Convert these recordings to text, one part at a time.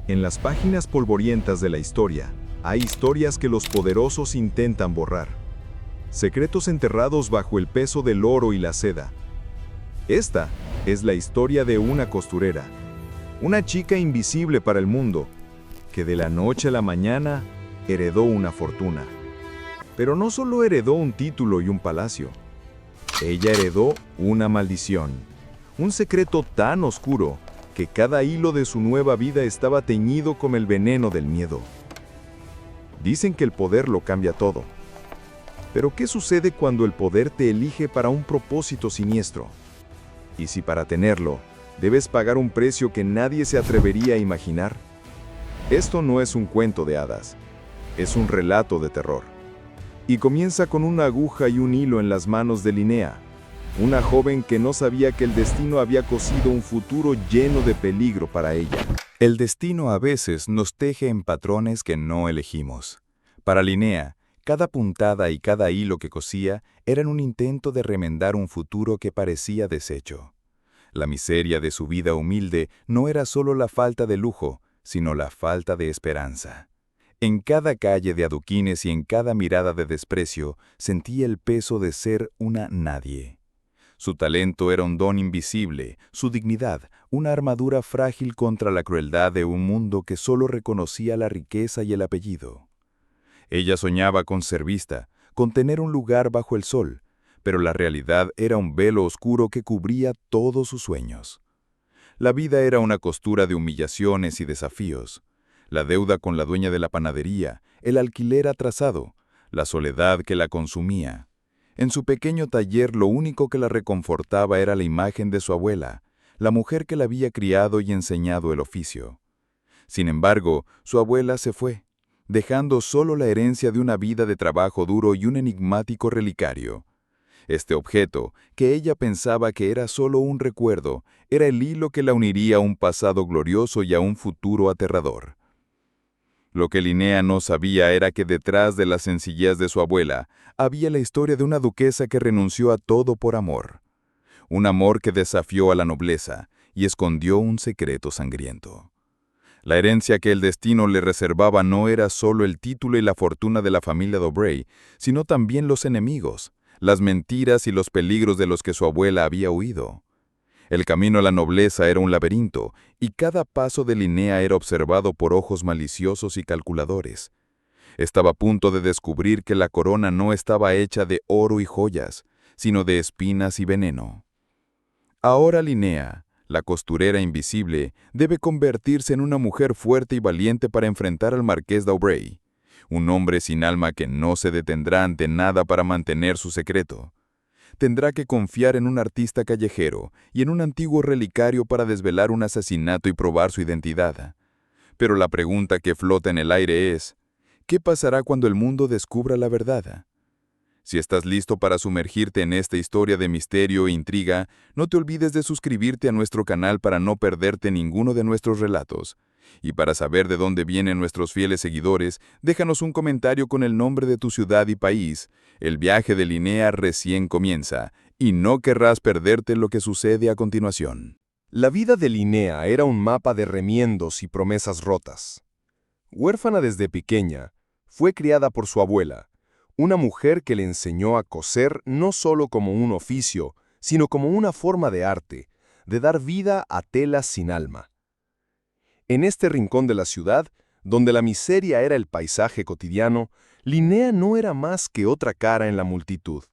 En las páginas polvorientas de la historia, hay historias que los poderosos intentan borrar. Secretos enterrados bajo el peso del oro y la seda. Esta es la historia de una costurera, una chica invisible para el mundo, que de la noche a la mañana heredó una fortuna. Pero no solo heredó un título y un palacio. Ella heredó una maldición, un secreto tan oscuro que cada hilo de su nueva vida estaba teñido con el veneno del miedo. Dicen que el poder lo cambia todo. Pero ¿qué sucede cuando el poder te elige para un propósito siniestro? Y si para tenerlo, debes pagar un precio que nadie se atrevería a imaginar. Esto no es un cuento de hadas, es un relato de terror. Y comienza con una aguja y un hilo en las manos de Linnea, una joven que no sabía que el destino había cosido un futuro lleno de peligro para ella. El destino a veces nos teje en patrones que no elegimos. Para Linnea, cada puntada y cada hilo que cosía eran un intento de remendar un futuro que parecía deshecho. La miseria de su vida humilde no era solo la falta de lujo, sino la falta de esperanza. En cada calle de adoquines y en cada mirada de desprecio sentía el peso de ser una nadie. Su talento era un don invisible, su dignidad, una armadura frágil contra la crueldad de un mundo que solo reconocía la riqueza y el apellido. Ella soñaba con ser vista, con tener un lugar bajo el sol, pero la realidad era un velo oscuro que cubría todos sus sueños. La vida era una costura de humillaciones y desafíos. La deuda con la dueña de la panadería, el alquiler atrasado, la soledad que la consumía. En su pequeño taller lo único que la reconfortaba era la imagen de su abuela, la mujer que la había criado y enseñado el oficio. Sin embargo, su abuela se fue, dejando solo la herencia de una vida de trabajo duro y un enigmático relicario. Este objeto, que ella pensaba que era solo un recuerdo, era el hilo que la uniría a un pasado glorioso y a un futuro aterrador. Lo que Linnea no sabía era que detrás de la sencillez de su abuela había la historia de una duquesa que renunció a todo por amor. Un amor que desafió a la nobleza y escondió un secreto sangriento. La herencia que el destino le reservaba no era solo el título y la fortuna de la familia Dobray, sino también los enemigos, las mentiras y los peligros de los que su abuela había huido. El camino a la nobleza era un laberinto, y cada paso de Linnea era observado por ojos maliciosos y calculadores. Estaba a punto de descubrir que la corona no estaba hecha de oro y joyas, sino de espinas y veneno. Ahora Linnea, la costurera invisible, debe convertirse en una mujer fuerte y valiente para enfrentar al marqués Dobray, un hombre sin alma que no se detendrá ante nada para mantener su secreto. Tendrá que confiar en un artista callejero y en un antiguo relicario para desvelar un asesinato y probar su identidad. Pero la pregunta que flota en el aire es, ¿qué pasará cuando el mundo descubra la verdad? Si estás listo para sumergirte en esta historia de misterio e intriga, no te olvides de suscribirte a nuestro canal para no perderte ninguno de nuestros relatos. Y para saber de dónde vienen nuestros fieles seguidores, déjanos un comentario con el nombre de tu ciudad y país. El viaje de Linnea recién comienza, y no querrás perderte lo que sucede a continuación. La vida de Linnea era un mapa de remiendos y promesas rotas. Huérfana desde pequeña, fue criada por su abuela, una mujer que le enseñó a coser no solo como un oficio, sino como una forma de arte, de dar vida a telas sin alma. En este rincón de la ciudad, donde la miseria era el paisaje cotidiano, Linnea no era más que otra cara en la multitud.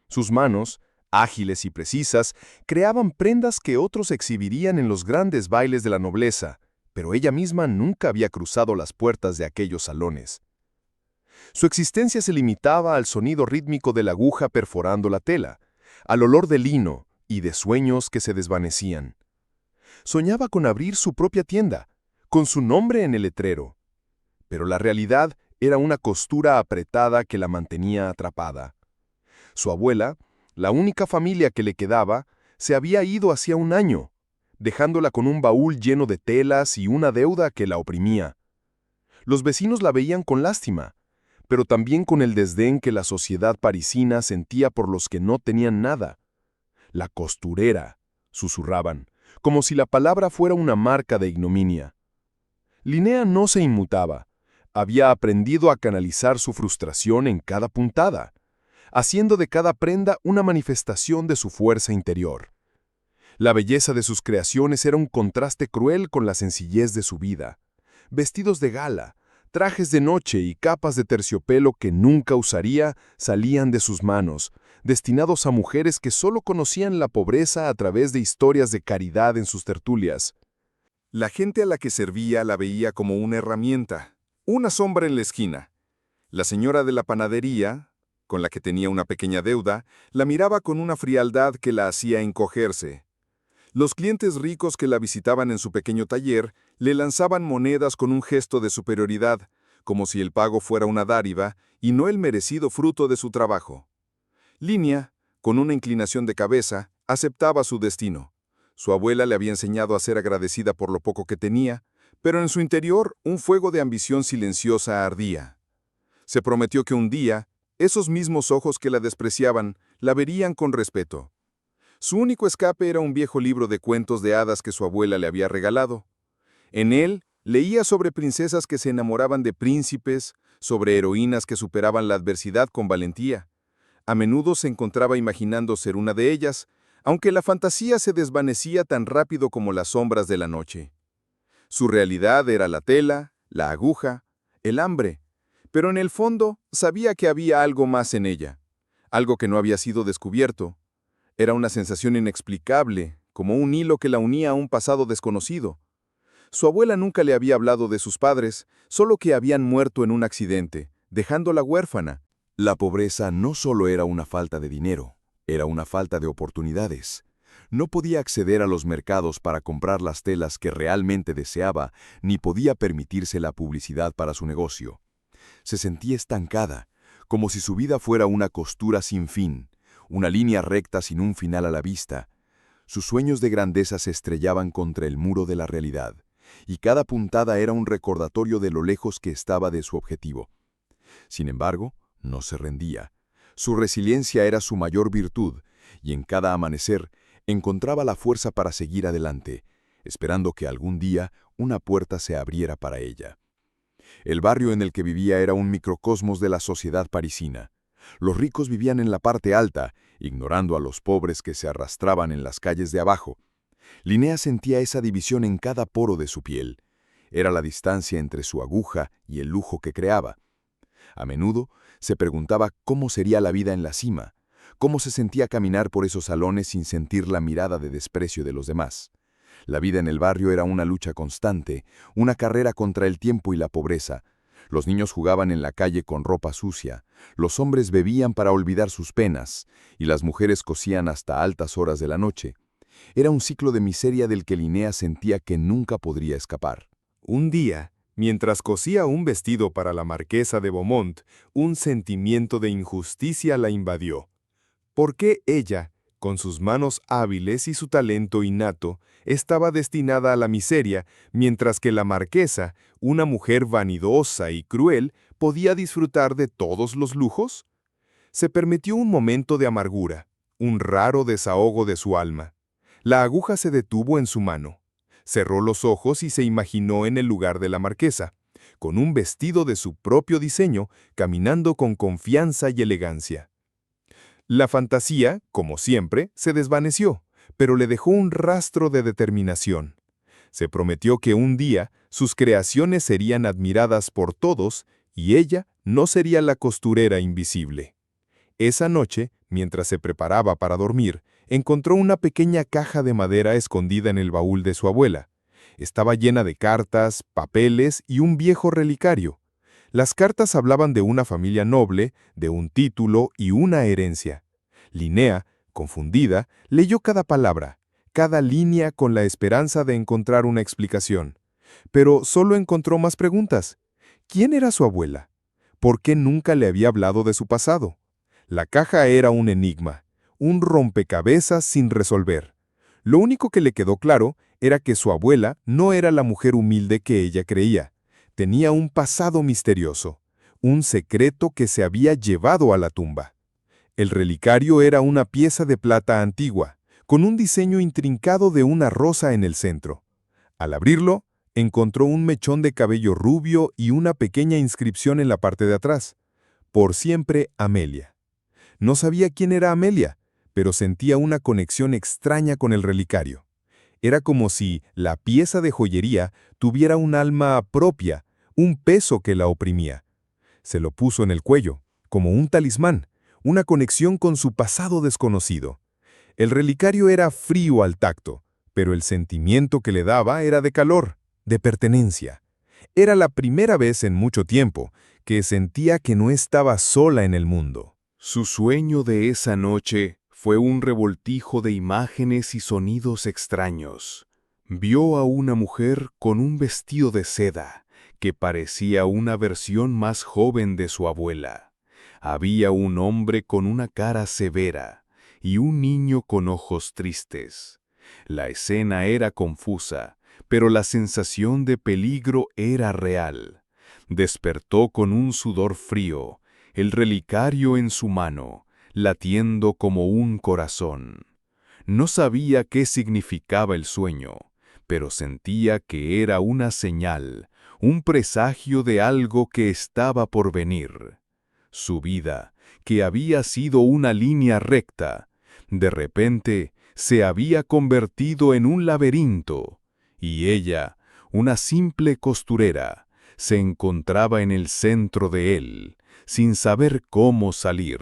Sus manos, ágiles y precisas, creaban prendas que otros exhibirían en los grandes bailes de la nobleza, pero ella misma nunca había cruzado las puertas de aquellos salones. Su existencia se limitaba al sonido rítmico de la aguja perforando la tela, al olor de lino y de sueños que se desvanecían. Soñaba con abrir su propia tienda, con su nombre en el letrero. Pero la realidad era una costura apretada que la mantenía atrapada. Su abuela, la única familia que le quedaba, se había ido hacía un año, dejándola con un baúl lleno de telas y una deuda que la oprimía. Los vecinos la veían con lástima, pero también con el desdén que la sociedad parisina sentía por los que no tenían nada. La costurera, susurraban, como si la palabra fuera una marca de ignominia. Linnea no se inmutaba. Había aprendido a canalizar su frustración en cada puntada, haciendo de cada prenda una manifestación de su fuerza interior. La belleza de sus creaciones era un contraste cruel con la sencillez de su vida. Vestidos de gala, trajes de noche y capas de terciopelo que nunca usaría salían de sus manos, destinados a mujeres que solo conocían la pobreza a través de historias de caridad en sus tertulias. La gente a la que servía la veía como una herramienta, una sombra en la esquina. La señora de la panadería, con la que tenía una pequeña deuda, la miraba con una frialdad que la hacía encogerse. Los clientes ricos que la visitaban en su pequeño taller le lanzaban monedas con un gesto de superioridad, como si el pago fuera una dádiva y no el merecido fruto de su trabajo. Linnea, con una inclinación de cabeza, aceptaba su destino. Su abuela le había enseñado a ser agradecida por lo poco que tenía, pero en su interior un fuego de ambición silenciosa ardía. Se prometió que un día, esos mismos ojos que la despreciaban, la verían con respeto. Su único escape era un viejo libro de cuentos de hadas que su abuela le había regalado. En él, leía sobre princesas que se enamoraban de príncipes, sobre heroínas que superaban la adversidad con valentía. A menudo se encontraba imaginando ser una de ellas, aunque la fantasía se desvanecía tan rápido como las sombras de la noche. Su realidad era la tela, la aguja, el hambre, pero en el fondo sabía que había algo más en ella, algo que no había sido descubierto. Era una sensación inexplicable, como un hilo que la unía a un pasado desconocido. Su abuela nunca le había hablado de sus padres, solo que habían muerto en un accidente, dejándola huérfana. La pobreza no solo era una falta de dinero, era una falta de oportunidades. No podía acceder a los mercados para comprar las telas que realmente deseaba, ni podía permitirse la publicidad para su negocio. Se sentía estancada, como si su vida fuera una costura sin fin, una línea recta sin un final a la vista. Sus sueños de grandeza se estrellaban contra el muro de la realidad, y cada puntada era un recordatorio de lo lejos que estaba de su objetivo. Sin embargo, no se rendía. Su resiliencia era su mayor virtud, y en cada amanecer encontraba la fuerza para seguir adelante, esperando que algún día una puerta se abriera para ella. El barrio en el que vivía era un microcosmos de la sociedad parisina. Los ricos vivían en la parte alta, ignorando a los pobres que se arrastraban en las calles de abajo. Linnea sentía esa división en cada poro de su piel. Era la distancia entre su aguja y el lujo que creaba. A menudo se preguntaba cómo sería la vida en la cima, cómo se sentía caminar por esos salones sin sentir la mirada de desprecio de los demás. La vida en el barrio era una lucha constante, una carrera contra el tiempo y la pobreza. Los niños jugaban en la calle con ropa sucia, los hombres bebían para olvidar sus penas, y las mujeres cosían hasta altas horas de la noche. Era un ciclo de miseria del que Linnea sentía que nunca podría escapar. Un día, mientras cosía un vestido para la marquesa de Beaumont, un sentimiento de injusticia la invadió. ¿Por qué ella, con sus manos hábiles y su talento innato, estaba destinada a la miseria, mientras que la marquesa, una mujer vanidosa y cruel, podía disfrutar de todos los lujos? Se permitió un momento de amargura, un raro desahogo de su alma. La aguja se detuvo en su mano. Cerró los ojos y se imaginó en el lugar de la marquesa, con un vestido de su propio diseño, caminando con confianza y elegancia. La fantasía, como siempre, se desvaneció, pero le dejó un rastro de determinación. Se prometió que un día sus creaciones serían admiradas por todos y ella no sería la costurera invisible. Esa noche, mientras se preparaba para dormir, encontró una pequeña caja de madera escondida en el baúl de su abuela. Estaba llena de cartas, papeles y un viejo relicario. Las cartas hablaban de una familia noble, de un título y una herencia. Linnea, confundida, leyó cada palabra, cada línea con la esperanza de encontrar una explicación. Pero solo encontró más preguntas. ¿Quién era su abuela? ¿Por qué nunca le había hablado de su pasado? La caja era un enigma, un rompecabezas sin resolver. Lo único que le quedó claro era que su abuela no era la mujer humilde que ella creía. Tenía un pasado misterioso, un secreto que se había llevado a la tumba. El relicario era una pieza de plata antigua, con un diseño intrincado de una rosa en el centro. Al abrirlo, encontró un mechón de cabello rubio y una pequeña inscripción en la parte de atrás. Por siempre, Amelia. No sabía quién era Amelia, pero sentía una conexión extraña con el relicario. Era como si la pieza de joyería tuviera un alma propia, un peso que la oprimía. Se lo puso en el cuello, como un talismán, una conexión con su pasado desconocido. El relicario era frío al tacto, pero el sentimiento que le daba era de calor, de pertenencia. Era la primera vez en mucho tiempo que sentía que no estaba sola en el mundo. Su sueño de esa noche fue un revoltijo de imágenes y sonidos extraños. Vio a una mujer con un vestido de seda, que parecía una versión más joven de su abuela. Había un hombre con una cara severa y un niño con ojos tristes. La escena era confusa, pero la sensación de peligro era real. Despertó con un sudor frío, el relicario en su mano, latiendo como un corazón. No sabía qué significaba el sueño, pero sentía que era una señal, un presagio de algo que estaba por venir. Su vida, que había sido una línea recta, de repente se había convertido en un laberinto, y ella, una simple costurera, se encontraba en el centro de él, sin saber cómo salir.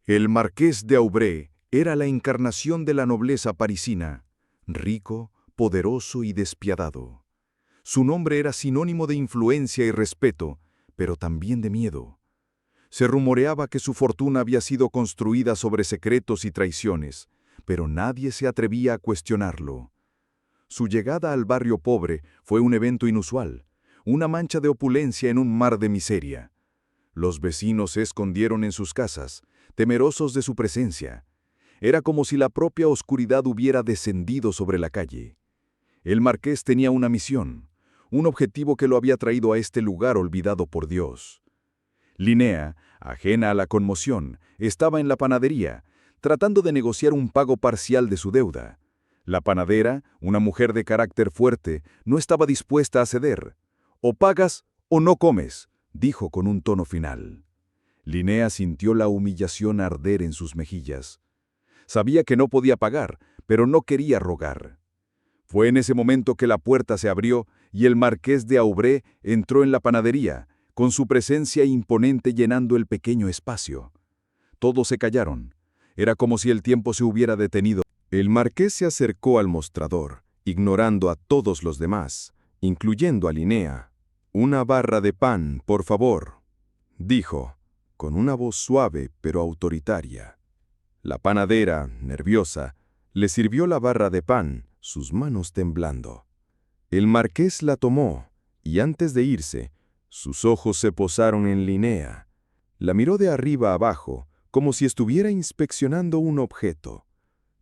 El marqués de Aubray era la encarnación de la nobleza parisina, rico, poderoso y despiadado. Su nombre era sinónimo de influencia y respeto, pero también de miedo. Se rumoreaba que su fortuna había sido construida sobre secretos y traiciones, pero nadie se atrevía a cuestionarlo. Su llegada al barrio pobre fue un evento inusual, una mancha de opulencia en un mar de miseria. Los vecinos se escondieron en sus casas, temerosos de su presencia. Era como si la propia oscuridad hubiera descendido sobre la calle. El marqués tenía una misión, un objetivo que lo había traído a este lugar olvidado por Dios. Linnea, ajena a la conmoción, estaba en la panadería, tratando de negociar un pago parcial de su deuda. La panadera, una mujer de carácter fuerte, no estaba dispuesta a ceder. «O pagas o no comes», dijo con un tono final. Linnea sintió la humillación arder en sus mejillas. Sabía que no podía pagar, pero no quería rogar. Fue en ese momento que la puerta se abrió y el marqués de Aubray entró en la panadería, con su presencia imponente llenando el pequeño espacio. Todos se callaron. Era como si el tiempo se hubiera detenido. El marqués se acercó al mostrador, ignorando a todos los demás, incluyendo a Linnea. «Una barra de pan, por favor», dijo, con una voz suave pero autoritaria. La panadera, nerviosa, le sirvió la barra de pan, sus manos temblando. El marqués la tomó, y antes de irse, sus ojos se posaron en Linnea. La miró de arriba abajo, como si estuviera inspeccionando un objeto.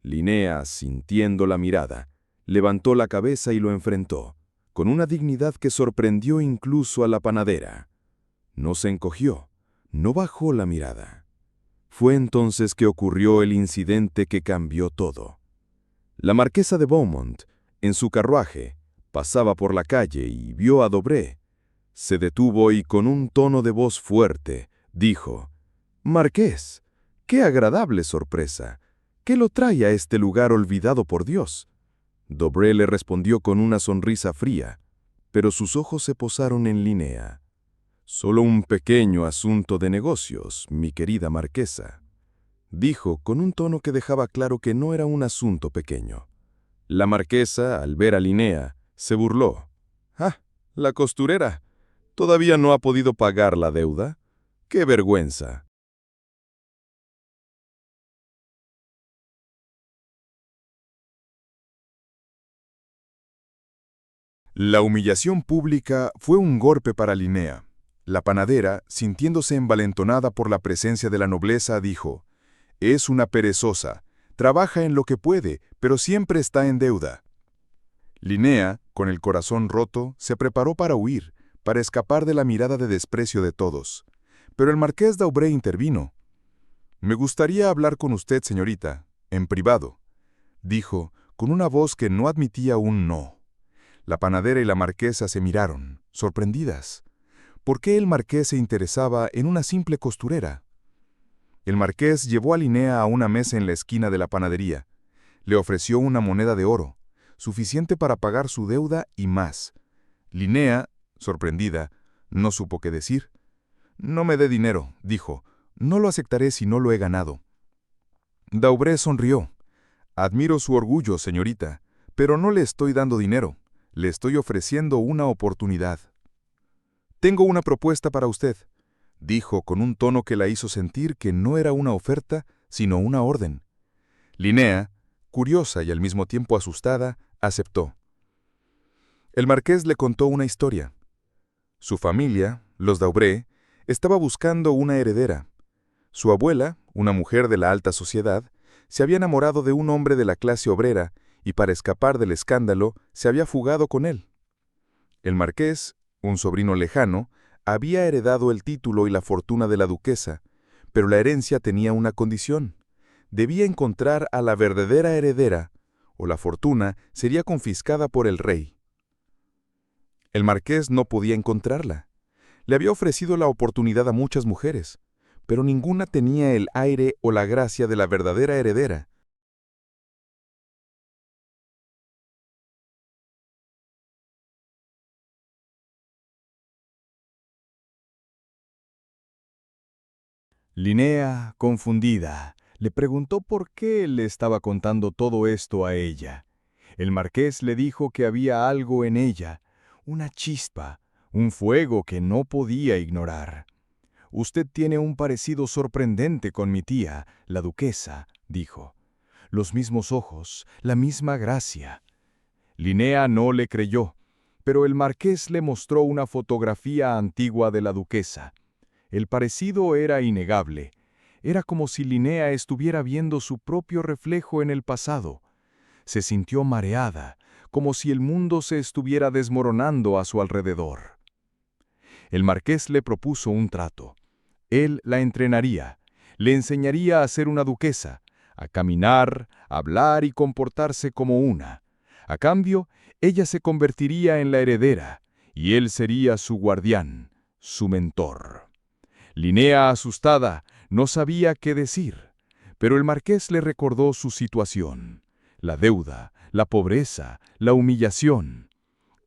Linnea, sintiendo la mirada, levantó la cabeza y lo enfrentó, con una dignidad que sorprendió incluso a la panadera. No se encogió, no bajó la mirada. Fue entonces que ocurrió el incidente que cambió todo. La marquesa de Beaumont, en su carruaje, pasaba por la calle y vio a Daubrée. Se detuvo y con un tono de voz fuerte, dijo: «Marqués, qué agradable sorpresa. ¿Qué lo trae a este lugar olvidado por Dios?». Daubrée le respondió con una sonrisa fría, pero sus ojos se posaron en Linnea. «Solo un pequeño asunto de negocios, mi querida marquesa», dijo con un tono que dejaba claro que no era un asunto pequeño. La marquesa, al ver a Linnea, se burló. «Ah, la costurera. ¿Todavía no ha podido pagar la deuda? ¡Qué vergüenza!». La humillación pública fue un golpe para Linnea. La panadera, sintiéndose envalentonada por la presencia de la nobleza, dijo: «Es una perezosa. Trabaja en lo que puede, pero siempre está en deuda». Linnea, con el corazón roto, se preparó para huir, para escapar de la mirada de desprecio de todos. Pero el marqués de Aubray intervino. «Me gustaría hablar con usted, señorita, en privado», dijo, con una voz que no admitía un no. La panadera y la marquesa se miraron, sorprendidas. ¿Por qué el marqués se interesaba en una simple costurera? El marqués llevó a Linnea a una mesa en la esquina de la panadería. Le ofreció una moneda de oro, suficiente para pagar su deuda y más. Linnea, sorprendida, no supo qué decir. «No me dé dinero», dijo. «No lo aceptaré si no lo he ganado». Daubré sonrió. «Admiro su orgullo, señorita, pero no le estoy dando dinero. Le estoy ofreciendo una oportunidad». «Tengo una propuesta para usted», dijo con un tono que la hizo sentir que no era una oferta, sino una orden. Linnea, curiosa y al mismo tiempo asustada, aceptó. El marqués le contó una historia. Su familia, los Daubré, estaba buscando una heredera. Su abuela, una mujer de la alta sociedad, se había enamorado de un hombre de la clase obrera y para escapar del escándalo se había fugado con él. El marqués, un sobrino lejano, había heredado el título y la fortuna de la duquesa, pero la herencia tenía una condición. Debía encontrar a la verdadera heredera, o la fortuna sería confiscada por el rey. El marqués no podía encontrarla. Le había ofrecido la oportunidad a muchas mujeres, pero ninguna tenía el aire o la gracia de la verdadera heredera. Linnea, confundida, le preguntó por qué él le estaba contando todo esto a ella. El marqués le dijo que había algo en ella, una chispa, un fuego que no podía ignorar. «Usted tiene un parecido sorprendente con mi tía, la duquesa», dijo. «Los mismos ojos, la misma gracia». Linnea no le creyó, pero el marqués le mostró una fotografía antigua de la duquesa. El parecido era innegable. Era como si Linnea estuviera viendo su propio reflejo en el pasado. Se sintió mareada, como si el mundo se estuviera desmoronando a su alrededor. El marqués le propuso un trato. Él la entrenaría, le enseñaría a ser una duquesa, a caminar, hablar y comportarse como una. A cambio, ella se convertiría en la heredera, y él sería su guardián, su mentor. Linnea, asustada, no sabía qué decir, pero el marqués le recordó su situación, la deuda, la pobreza, la humillación.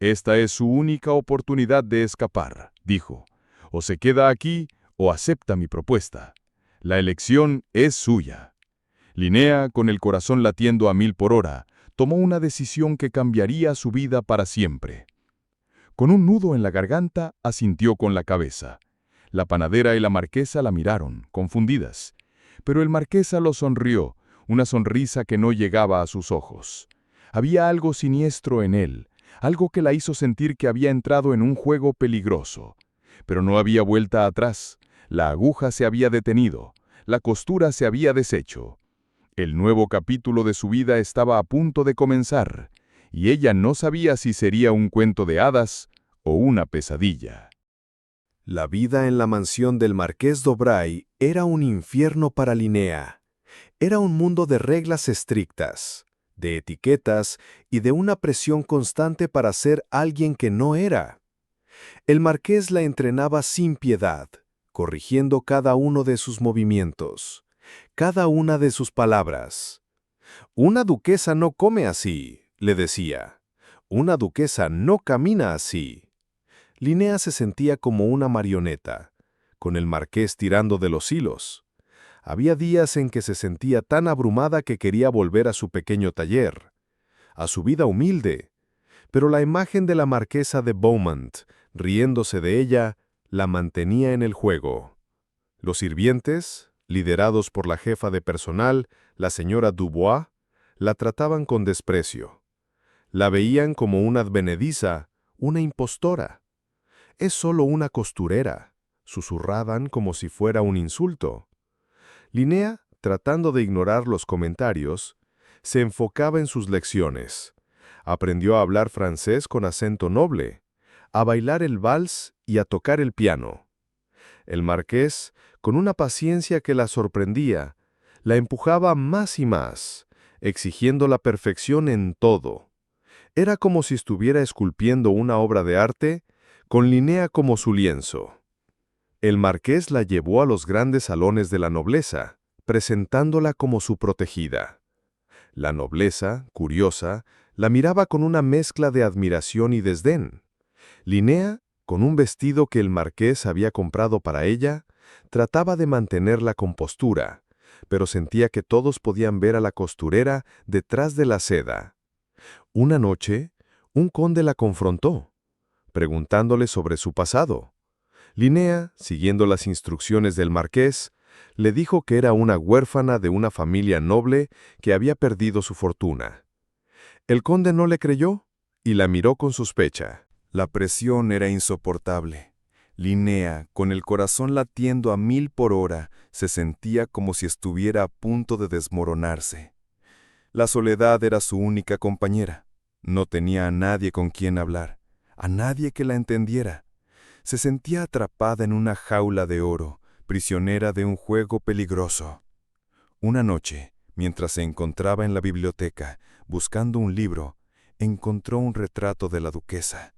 «Esta es su única oportunidad de escapar», dijo. «O se queda aquí o acepta mi propuesta. La elección es suya». Linnea, con el corazón latiendo a 1000 por hora, tomó una decisión que cambiaría su vida para siempre. Con un nudo en la garganta, asintió con la cabeza. La panadera y la marquesa la miraron, confundidas, pero el marquesa lo sonrió, una sonrisa que no llegaba a sus ojos. Había algo siniestro en él, algo que la hizo sentir que había entrado en un juego peligroso. Pero no había vuelta atrás, la aguja se había detenido, la costura se había deshecho. El nuevo capítulo de su vida estaba a punto de comenzar, y ella no sabía si sería un cuento de hadas o una pesadilla. La vida en la mansión del marqués d'Aubray era un infierno para Linnea. Era un mundo de reglas estrictas, de etiquetas y de una presión constante para ser alguien que no era. El marqués la entrenaba sin piedad, corrigiendo cada uno de sus movimientos, cada una de sus palabras. «Una duquesa no come así», le decía. «Una duquesa no camina así». Linnea se sentía como una marioneta, con el marqués tirando de los hilos. Había días en que se sentía tan abrumada que quería volver a su pequeño taller, a su vida humilde, pero la imagen de la marquesa de Beaumont, riéndose de ella, la mantenía en el juego. Los sirvientes, liderados por la jefa de personal, la señora Dubois, la trataban con desprecio. La veían como una advenediza, una impostora. «Es solo una costurera», susurraban como si fuera un insulto. Linnea, tratando de ignorar los comentarios, se enfocaba en sus lecciones. Aprendió a hablar francés con acento noble, a bailar el vals y a tocar el piano. El marqués, con una paciencia que la sorprendía, la empujaba más y más, exigiendo la perfección en todo. Era como si estuviera esculpiendo una obra de arte con Linnea como su lienzo. El marqués la llevó a los grandes salones de la nobleza, presentándola como su protegida. La nobleza, curiosa, la miraba con una mezcla de admiración y desdén. Linnea, con un vestido que el marqués había comprado para ella, trataba de mantener la compostura, pero sentía que todos podían ver a la costurera detrás de la seda. Una noche, un conde la confrontó, preguntándole sobre su pasado. Linnea, siguiendo las instrucciones del marqués, le dijo que era una huérfana de una familia noble que había perdido su fortuna. El conde no le creyó y la miró con sospecha. La presión era insoportable. Linnea, con el corazón latiendo a 1000 por hora, se sentía como si estuviera a punto de desmoronarse. La soledad era su única compañera. No tenía a nadie con quien hablar, a nadie que la entendiera. Se sentía atrapada en una jaula de oro, prisionera de un juego peligroso. Una noche, mientras se encontraba en la biblioteca, buscando un libro, encontró un retrato de la duquesa.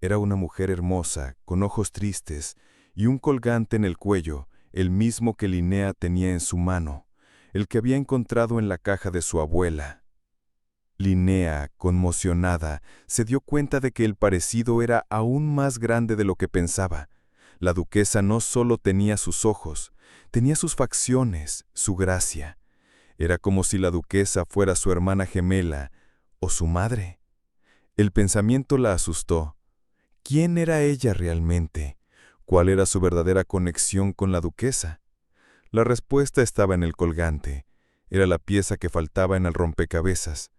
Era una mujer hermosa, con ojos tristes, y un colgante en el cuello, el mismo que Linnea tenía en su mano, el que había encontrado en la caja de su abuela. Linnea, conmocionada, se dio cuenta de que el parecido era aún más grande de lo que pensaba. La duquesa no solo tenía sus ojos, tenía sus facciones, su gracia. Era como si la duquesa fuera su hermana gemela o su madre. El pensamiento la asustó. ¿Quién era ella realmente? ¿Cuál era su verdadera conexión con la duquesa? La respuesta estaba en el colgante. Era la pieza que faltaba en el rompecabezas.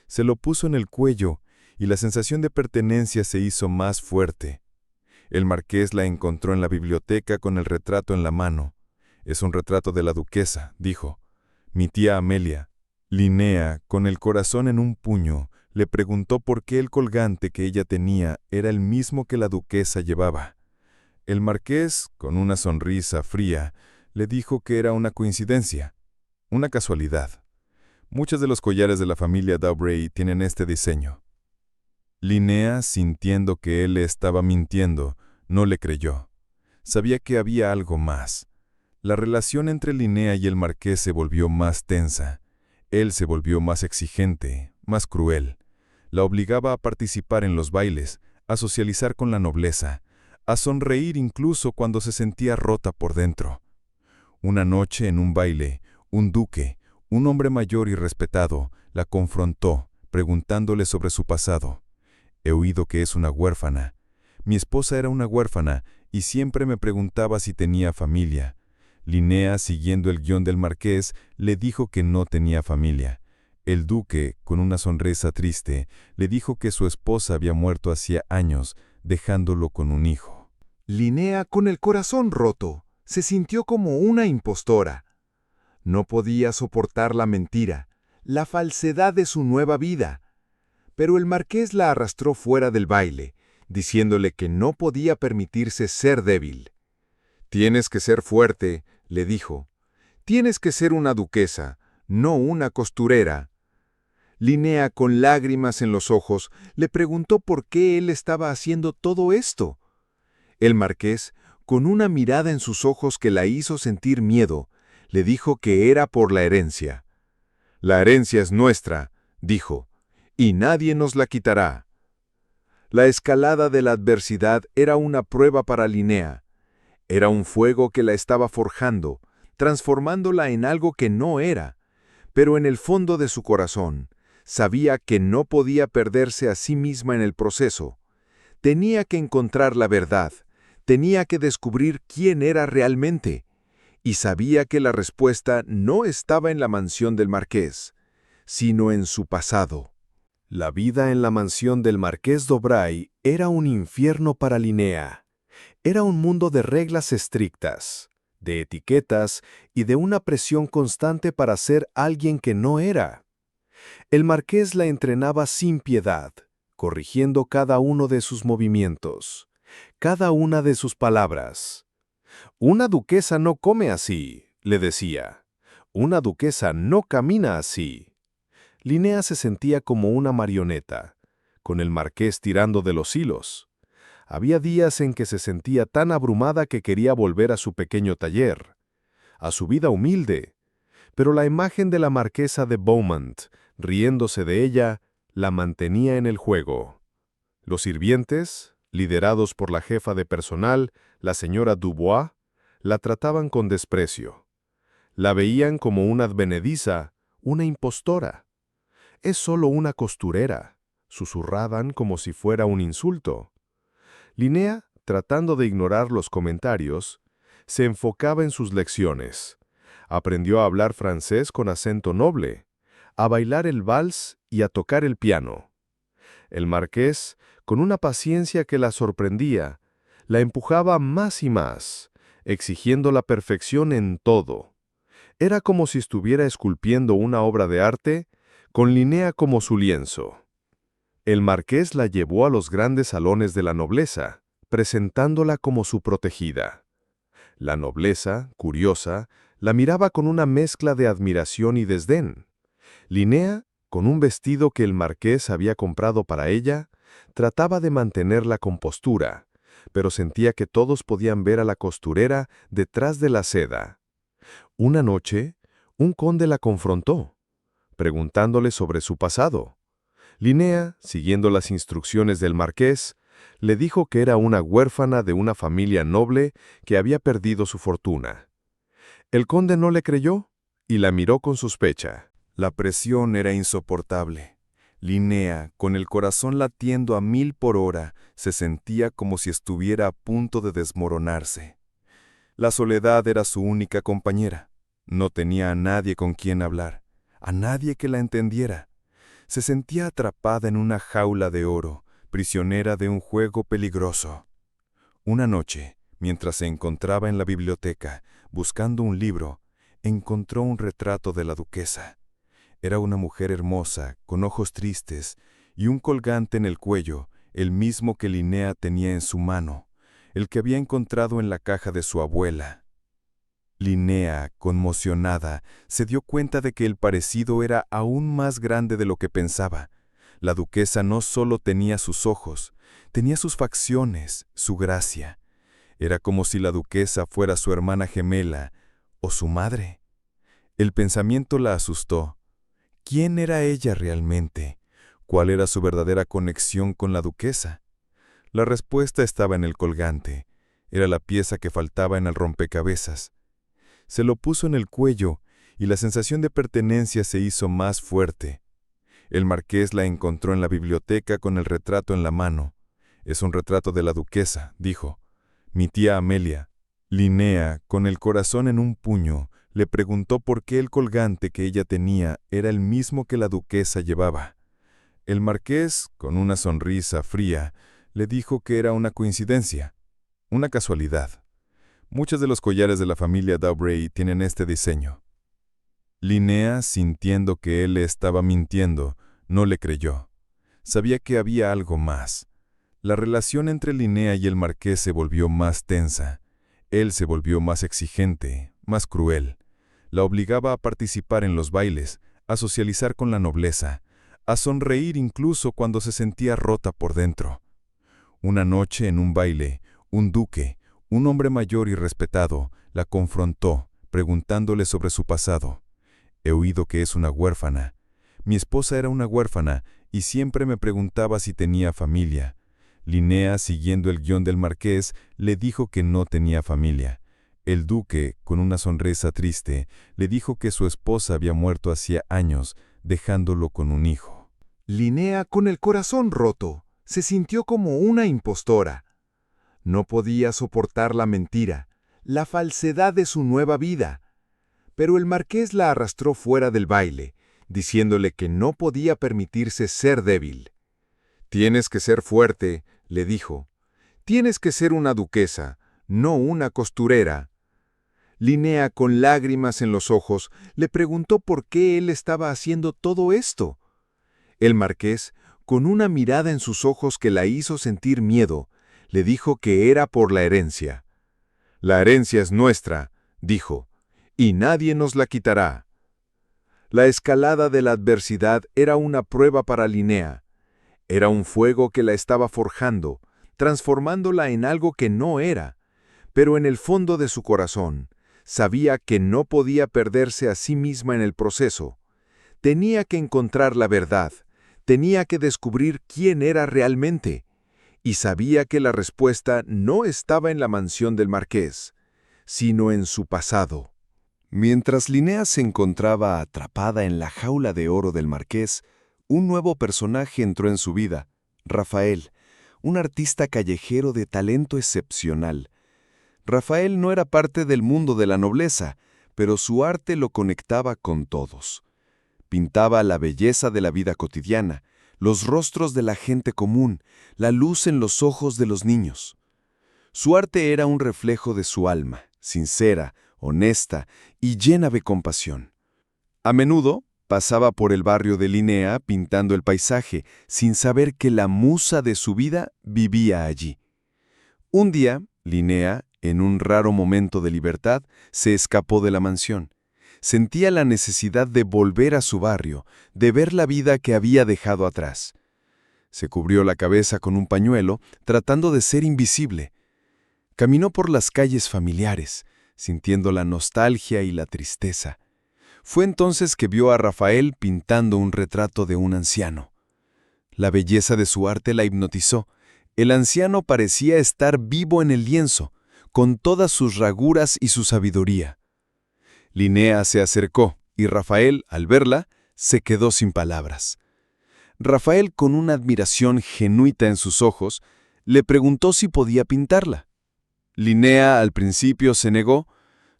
Se lo puso en el cuello y la sensación de pertenencia se hizo más fuerte. El marqués la encontró en la biblioteca con el retrato en la mano. «Es un retrato de la duquesa», dijo. «Mi tía Amelia». Linnea, con el corazón en un puño, le preguntó por qué el colgante que ella tenía era el mismo que la duquesa llevaba. El marqués, con una sonrisa fría, le dijo que era una coincidencia, una casualidad. Muchos de los collares de la familia Dowbray tienen este diseño. Linnea, sintiendo que él le estaba mintiendo, no le creyó. Sabía que había algo más. La relación entre Linnea y el marqués se volvió más tensa. Él se volvió más exigente, más cruel. La obligaba a participar en los bailes, a socializar con la nobleza, a sonreír incluso cuando se sentía rota por dentro. Una noche en un baile, un duque, un hombre mayor y respetado, la confrontó, preguntándole sobre su pasado. «He oído que es una huérfana. Mi esposa era una huérfana y siempre me preguntaba si tenía familia». Linnea, siguiendo el guión del marqués, le dijo que no tenía familia. El duque, con una sonrisa triste, le dijo que su esposa había muerto hacía años, dejándolo con un hijo. Linnea, con el corazón roto, se sintió como una impostora. No podía soportar la mentira, la falsedad de su nueva vida. Pero el marqués la arrastró fuera del baile, diciéndole que no podía permitirse ser débil. «Tienes que ser fuerte», le dijo. «Tienes que ser una duquesa, no una costurera». Linnea, con lágrimas en los ojos, le preguntó por qué él estaba haciendo todo esto. El marqués, con una mirada en sus ojos que la hizo sentir miedo, le dijo que era por la herencia. «La herencia es nuestra», dijo, «y nadie nos la quitará». La escalada de la adversidad era una prueba para Linnea. Era un fuego que la estaba forjando, transformándola en algo que no era, pero en el fondo de su corazón, sabía que no podía perderse a sí misma en el proceso. Tenía que encontrar la verdad, tenía que descubrir quién era realmente, y sabía que la respuesta no estaba en la mansión del marqués, sino en su pasado. La vida en la mansión del marqués Dowbray era un infierno para Linnea. Era un mundo de reglas estrictas, de etiquetas y de una presión constante para ser alguien que no era. El marqués la entrenaba sin piedad, corrigiendo cada uno de sus movimientos, cada una de sus palabras. «Una duquesa no come así», le decía. «Una duquesa no camina así». Linnea se sentía como una marioneta, con el marqués tirando de los hilos. Había días en que se sentía tan abrumada que quería volver a su pequeño taller, a su vida humilde, pero la imagen de la marquesa de Beaumont, riéndose de ella, la mantenía en el juego. Los sirvientes, liderados por la jefa de personal, la señora Dubois, la trataban con desprecio. La veían como una advenediza, una impostora. «Es solo una costurera», susurraban como si fuera un insulto. Linnea, tratando de ignorar los comentarios, se enfocaba en sus lecciones. Aprendió a hablar francés con acento noble, a bailar el vals y a tocar el piano. El marqués, con una paciencia que la sorprendía, la empujaba más y más, exigiendo la perfección en todo. Era como si estuviera esculpiendo una obra de arte, con Linnea como su lienzo. El marqués la llevó a los grandes salones de la nobleza, presentándola como su protegida. La nobleza, curiosa, la miraba con una mezcla de admiración y desdén. Linnea, con un vestido que el marqués había comprado para ella, trataba de mantener la compostura, pero sentía que todos podían ver a la costurera detrás de la seda. Una noche, un conde la confrontó, preguntándole sobre su pasado. Linnea, siguiendo las instrucciones del marqués, le dijo que era una huérfana de una familia noble que había perdido su fortuna. El conde no le creyó y la miró con sospecha. La presión era insoportable. Linnea, con el corazón latiendo a 1000 por hora, se sentía como si estuviera a punto de desmoronarse. La soledad era su única compañera. No tenía a nadie con quien hablar, a nadie que la entendiera. Se sentía atrapada en una jaula de oro, prisionera de un juego peligroso. Una noche, mientras se encontraba en la biblioteca, buscando un libro, encontró un retrato de la duquesa. Era una mujer hermosa, con ojos tristes, y un colgante en el cuello, el mismo que Linnea tenía en su mano, el que había encontrado en la caja de su abuela. Linnea, conmocionada, se dio cuenta de que el parecido era aún más grande de lo que pensaba. La duquesa no solo tenía sus ojos, tenía sus facciones, su gracia. Era como si la duquesa fuera su hermana gemela o su madre. El pensamiento la asustó. ¿Quién era ella realmente? ¿Cuál era su verdadera conexión con la duquesa? La respuesta estaba en el colgante. Era la pieza que faltaba en el rompecabezas. Se lo puso en el cuello y la sensación de pertenencia se hizo más fuerte. El marqués la encontró en la biblioteca con el retrato en la mano. «Es un retrato de la duquesa», dijo. «Mi tía Amelia». Linnea, con el corazón en un puño, le preguntó por qué el colgante que ella tenía era el mismo que la duquesa llevaba. El marqués, con una sonrisa fría, le dijo que era una coincidencia, una casualidad. Muchos de los collares de la familia D'Aubray tienen este diseño. Linnea, sintiendo que él le estaba mintiendo, no le creyó. Sabía que había algo más. La relación entre Linnea y el marqués se volvió más tensa. Él se volvió más exigente, más cruel. La obligaba a participar en los bailes, a socializar con la nobleza, a sonreír incluso cuando se sentía rota por dentro. Una noche en un baile, un duque, un hombre mayor y respetado, la confrontó, preguntándole sobre su pasado. «He oído que es una huérfana. Mi esposa era una huérfana y siempre me preguntaba si tenía familia». Linnea, siguiendo el guión del marqués, le dijo que no tenía familia. El duque, con una sonrisa triste, le dijo que su esposa había muerto hacía años, dejándolo con un hijo. Linnea, con el corazón roto, se sintió como una impostora. No podía soportar la mentira, la falsedad de su nueva vida. Pero el marqués la arrastró fuera del baile, diciéndole que no podía permitirse ser débil. «Tienes que ser fuerte», le dijo. «Tienes que ser una duquesa, no una costurera». Linnea, con lágrimas en los ojos, le preguntó por qué él estaba haciendo todo esto. El marqués, con una mirada en sus ojos que la hizo sentir miedo, le dijo que era por la herencia. «La herencia es nuestra», dijo, «y nadie nos la quitará». La escalada de la adversidad era una prueba para Linnea. Era un fuego que la estaba forjando, transformándola en algo que no era. Pero en el fondo de su corazón, sabía que no podía perderse a sí misma en el proceso. Tenía que encontrar la verdad, tenía que descubrir quién era realmente. Y sabía que la respuesta no estaba en la mansión del marqués, sino en su pasado. Mientras Linnea se encontraba atrapada en la jaula de oro del marqués, un nuevo personaje entró en su vida, Rafael, un artista callejero de talento excepcional. Rafael no era parte del mundo de la nobleza, pero su arte lo conectaba con todos. Pintaba la belleza de la vida cotidiana, los rostros de la gente común, la luz en los ojos de los niños. Su arte era un reflejo de su alma, sincera, honesta y llena de compasión. A menudo pasaba por el barrio de Linnea pintando el paisaje, sin saber que la musa de su vida vivía allí. Un día, Linnea, en un raro momento de libertad, se escapó de la mansión. Sentía la necesidad de volver a su barrio, de ver la vida que había dejado atrás. Se cubrió la cabeza con un pañuelo, tratando de ser invisible. Caminó por las calles familiares, sintiendo la nostalgia y la tristeza. Fue entonces que vio a Rafael pintando un retrato de un anciano. La belleza de su arte la hipnotizó. El anciano parecía estar vivo en el lienzo, con todas sus raguras y su sabiduría. Linnea se acercó, y Rafael, al verla, se quedó sin palabras. Rafael, con una admiración genuina en sus ojos, le preguntó si podía pintarla. Linnea al principio se negó,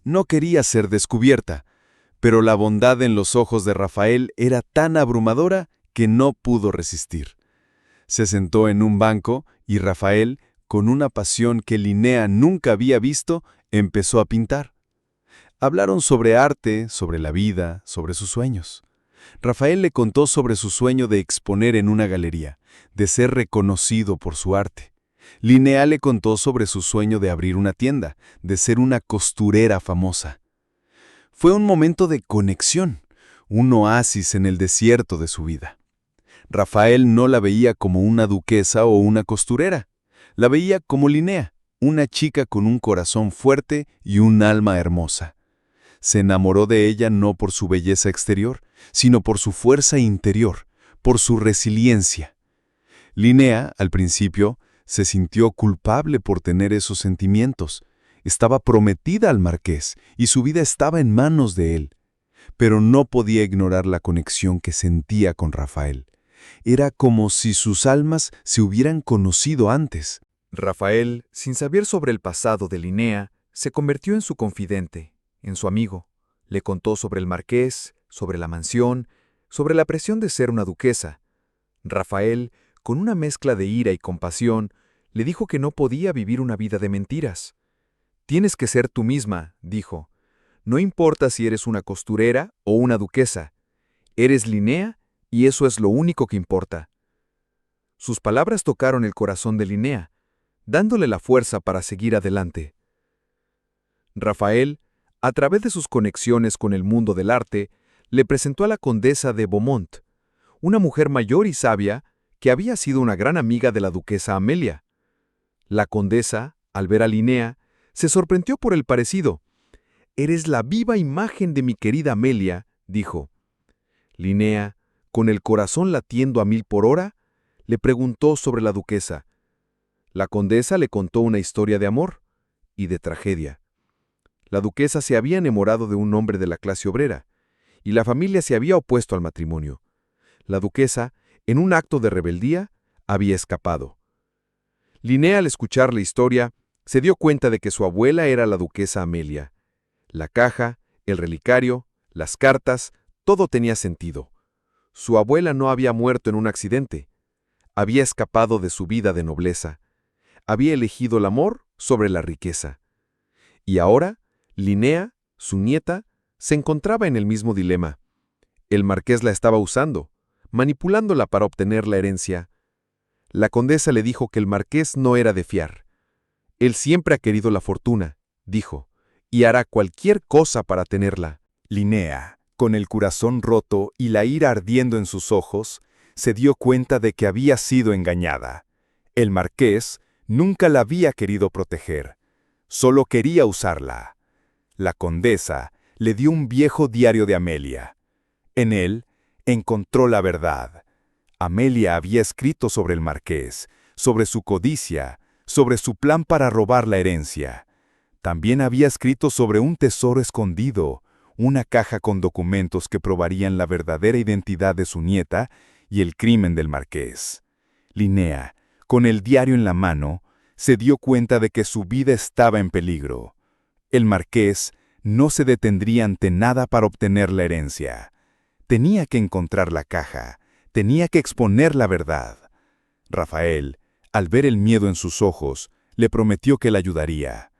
no quería ser descubierta, pero la bondad en los ojos de Rafael era tan abrumadora que no pudo resistir. Se sentó en un banco y Rafael, con una pasión que Linnea nunca había visto, empezó a pintar. Hablaron sobre arte, sobre la vida, sobre sus sueños. Rafael le contó sobre su sueño de exponer en una galería, de ser reconocido por su arte. Linnea le contó sobre su sueño de abrir una tienda, de ser una costurera famosa. Fue un momento de conexión, un oasis en el desierto de su vida. Rafael no la veía como una duquesa o una costurera. La veía como Linnea, una chica con un corazón fuerte y un alma hermosa. Se enamoró de ella no por su belleza exterior, sino por su fuerza interior, por su resiliencia. Linnea, al principio, se sintió culpable por tener esos sentimientos. Estaba prometida al marqués y su vida estaba en manos de él. Pero no podía ignorar la conexión que sentía con Rafael. Era como si sus almas se hubieran conocido antes. Rafael, sin saber sobre el pasado de Linnea, se convirtió en su confidente, en su amigo. Le contó sobre el marqués, sobre la mansión, sobre la presión de ser una duquesa. Rafael, con una mezcla de ira y compasión, le dijo que no podía vivir una vida de mentiras. «Tienes que ser tú misma», dijo. «No importa si eres una costurera o una duquesa. Eres Linnea y eso es lo único que importa». Sus palabras tocaron el corazón de Linnea, dándole la fuerza para seguir adelante. Rafael, a través de sus conexiones con el mundo del arte, le presentó a la condesa de Beaumont, una mujer mayor y sabia que había sido una gran amiga de la duquesa Amelia. La condesa, al ver a Linnea, se sorprendió por el parecido. «Eres la viva imagen de mi querida Amelia», dijo. Linnea, con el corazón latiendo a 1000 por hora, le preguntó sobre la duquesa. La condesa le contó una historia de amor y de tragedia. La duquesa se había enamorado de un hombre de la clase obrera, y la familia se había opuesto al matrimonio. La duquesa, en un acto de rebeldía, había escapado. Linnea, al escuchar la historia, se dio cuenta de que su abuela era la duquesa Amelia. La caja, el relicario, las cartas, todo tenía sentido. Su abuela no había muerto en un accidente. Había escapado de su vida de nobleza. Había elegido el amor sobre la riqueza. Y ahora, Linnea, su nieta, se encontraba en el mismo dilema. El marqués la estaba usando, manipulándola para obtener la herencia. La condesa le dijo que el marqués no era de fiar. Él siempre ha querido la fortuna, dijo, y hará cualquier cosa para tenerla. Linnea, con el corazón roto y la ira ardiendo en sus ojos, se dio cuenta de que había sido engañada. El marqués nunca la había querido proteger, solo quería usarla. La condesa le dio un viejo diario de Amelia. En él encontró la verdad. Amelia había escrito sobre el marqués, sobre su codicia, sobre su plan para robar la herencia. También había escrito sobre un tesoro escondido, una caja con documentos que probarían la verdadera identidad de su nieta y el crimen del marqués. Linnea, con el diario en la mano, se dio cuenta de que su vida estaba en peligro. El marqués no se detendría ante nada para obtener la herencia. Tenía que encontrar la caja, tenía que exponer la verdad. Rafael, al ver el miedo en sus ojos, le prometió que la ayudaría.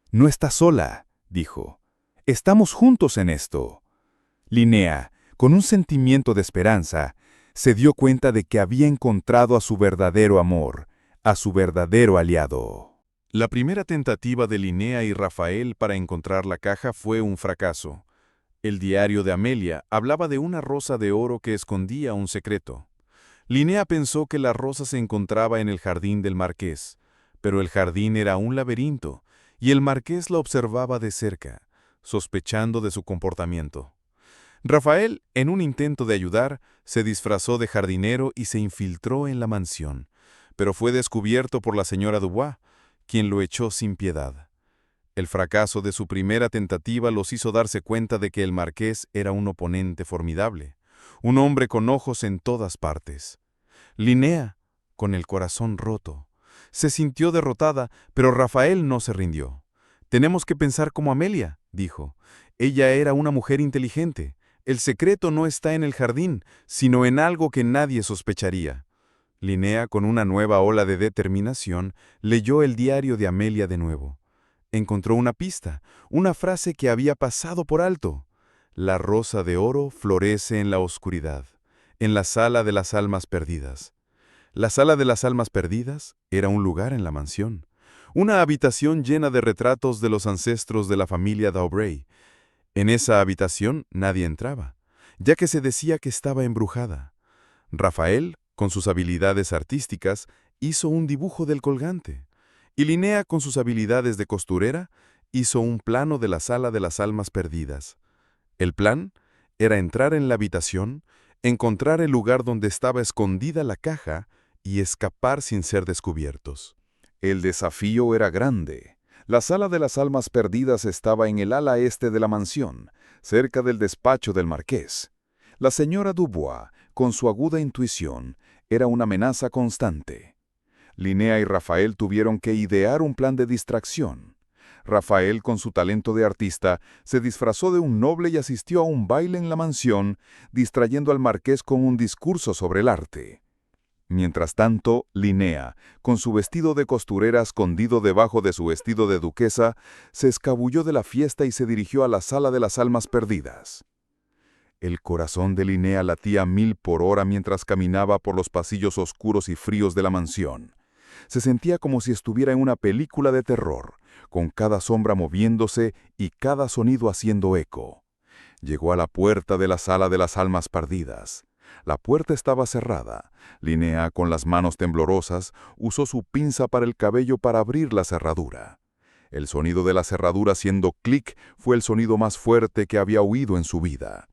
«No está sola», dijo. «Estamos juntos en esto». Linnea, con un sentimiento de esperanza, se dio cuenta de que había encontrado a su verdadero amor, a su verdadero aliado. La primera tentativa de Linnea y Rafael para encontrar la caja fue un fracaso. El diario de Amelia hablaba de una rosa de oro que escondía un secreto. Linnea pensó que la rosa se encontraba en el jardín del marqués, pero el jardín era un laberinto, y el marqués la observaba de cerca, sospechando de su comportamiento. Rafael, en un intento de ayudar, se disfrazó de jardinero y se infiltró en la mansión, pero fue descubierto por la señora Dubois, quien lo echó sin piedad. El fracaso de su primera tentativa los hizo darse cuenta de que el marqués era un oponente formidable, un hombre con ojos en todas partes. Linnea, con el corazón roto, se sintió derrotada, pero Rafael no se rindió. «Tenemos que pensar como Amelia», dijo. «Ella era una mujer inteligente. El secreto no está en el jardín, sino en algo que nadie sospecharía». Linnea, con una nueva ola de determinación, leyó el diario de Amelia de nuevo. Encontró una pista, una frase que había pasado por alto. «La rosa de oro florece en la oscuridad, en la sala de las almas perdidas». La sala de las almas perdidas era un lugar en la mansión, una habitación llena de retratos de los ancestros de la familia d'Aubray. En esa habitación nadie entraba, ya que se decía que estaba embrujada. Rafael, con sus habilidades artísticas, hizo un dibujo del colgante, y Linnea, con sus habilidades de costurera, hizo un plano de la sala de las almas perdidas. El plan era entrar en la habitación, encontrar el lugar donde estaba escondida la caja y escapar sin ser descubiertos. El desafío era grande. La sala de las almas perdidas estaba en el ala este de la mansión, cerca del despacho del marqués. La señora Dubois, con su aguda intuición, era una amenaza constante. Linnea y Rafael tuvieron que idear un plan de distracción. Rafael, con su talento de artista, se disfrazó de un noble y asistió a un baile en la mansión, distrayendo al marqués con un discurso sobre el arte. Mientras tanto, Linnea, con su vestido de costurera escondido debajo de su vestido de duquesa, se escabulló de la fiesta y se dirigió a la sala de las almas perdidas. El corazón de Linnea latía a 1000 por hora mientras caminaba por los pasillos oscuros y fríos de la mansión. Se sentía como si estuviera en una película de terror, con cada sombra moviéndose y cada sonido haciendo eco. Llegó a la puerta de la sala de las almas perdidas. La puerta estaba cerrada. Linnea, con las manos temblorosas, usó su pinza para el cabello para abrir la cerradura. El sonido de la cerradura haciendo clic fue el sonido más fuerte que había oído en su vida.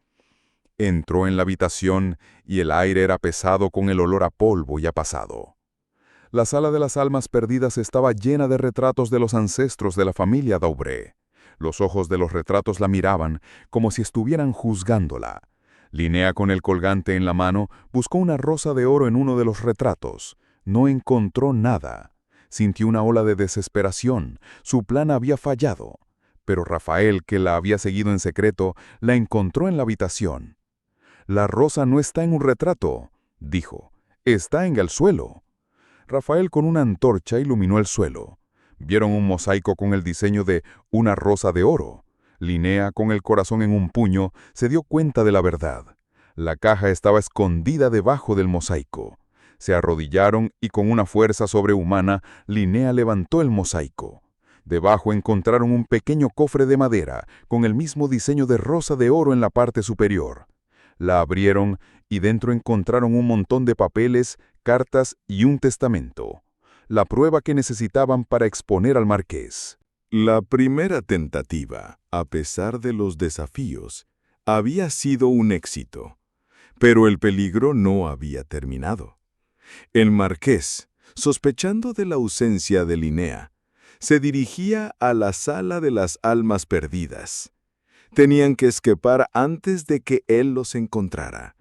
Entró en la habitación y el aire era pesado con el olor a polvo y a pasado. La sala de las almas perdidas estaba llena de retratos de los ancestros de la familia d'Aubray. Los ojos de los retratos la miraban como si estuvieran juzgándola. Linnea, con el colgante en la mano, buscó una rosa de oro en uno de los retratos. No encontró nada. Sintió una ola de desesperación. Su plan había fallado. Pero Rafael, que la había seguido en secreto, la encontró en la habitación. «La rosa no está en un retrato», dijo. «Está en el suelo». Rafael, con una antorcha, iluminó el suelo. Vieron un mosaico con el diseño de una rosa de oro. Linnea, con el corazón en un puño, se dio cuenta de la verdad. La caja estaba escondida debajo del mosaico. Se arrodillaron y con una fuerza sobrehumana, Linnea levantó el mosaico. Debajo encontraron un pequeño cofre de madera, con el mismo diseño de rosa de oro en la parte superior. La abrieron y dentro encontraron un montón de papeles, cartas y un testamento. La prueba que necesitaban para exponer al marqués. La primera tentativa, a pesar de los desafíos, había sido un éxito. Pero el peligro no había terminado. El marqués, sospechando de la ausencia de Linnea, se dirigía a la sala de las almas perdidas. Tenían que escapar antes de que él los encontrara.